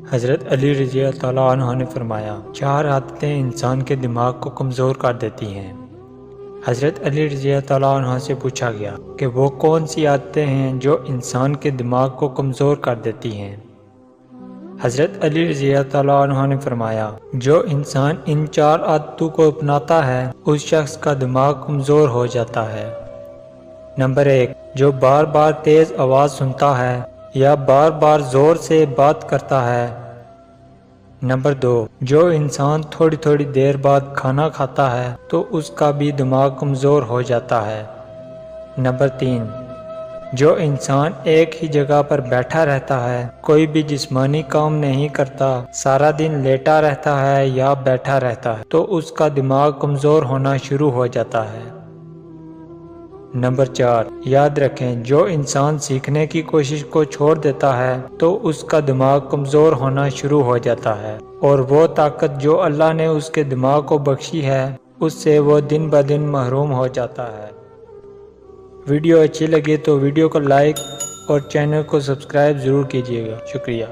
حضرت علی رضی اللہ عنہ نے فرمایا، 4 عادتیں انسان کے دماغ کو کمزور کر دیتی ہیں۔ حضرت علی رضی اللہ عنہ سے پوچھا گیا کہ وہ کون سی عادتیں ہیں جو انسان کے دماغ کو کمزور کر دیتی ہیں؟ حضرت علی رضی اللہ عنہ نے فرمایا، جو انسان ان 4 عادتوں کو اپناتا ہے اس شخص کا دماغ کمزور ہو جاتا ہے۔ نمبر 1، جو بار بار تیز آواز سنتا ہے یا بار بار زور سے بات کرتا ہے۔ نمبر 2، جو انسان تھوڑی تھوڑی دیر بعد کھانا کھاتا ہے تو اس کا بھی دماغ کمزور ہو جاتا ہے۔ نمبر 3، جو انسان ایک ہی جگہ پر بیٹھا رہتا ہے، کوئی بھی جسمانی کام نہیں کرتا، سارا دن لیٹا رہتا ہے یا بیٹھا رہتا ہے تو اس کا دماغ کمزور ہونا شروع ہو جاتا ہے۔ نمبر 4، یاد رکھیں جو انسان سیکھنے کی کوشش کو چھوڑ دیتا ہے تو اس کا دماغ کمزور ہونا شروع ہو جاتا ہے، اور وہ طاقت جو اللہ نے اس کے دماغ کو بخشی ہے اس سے وہ دن بدن محروم ہو جاتا ہے۔ ویڈیو اچھی لگے تو ویڈیو کو لائک اور چینل کو سبسکرائب ضرور کیجیے گا۔ شکریہ۔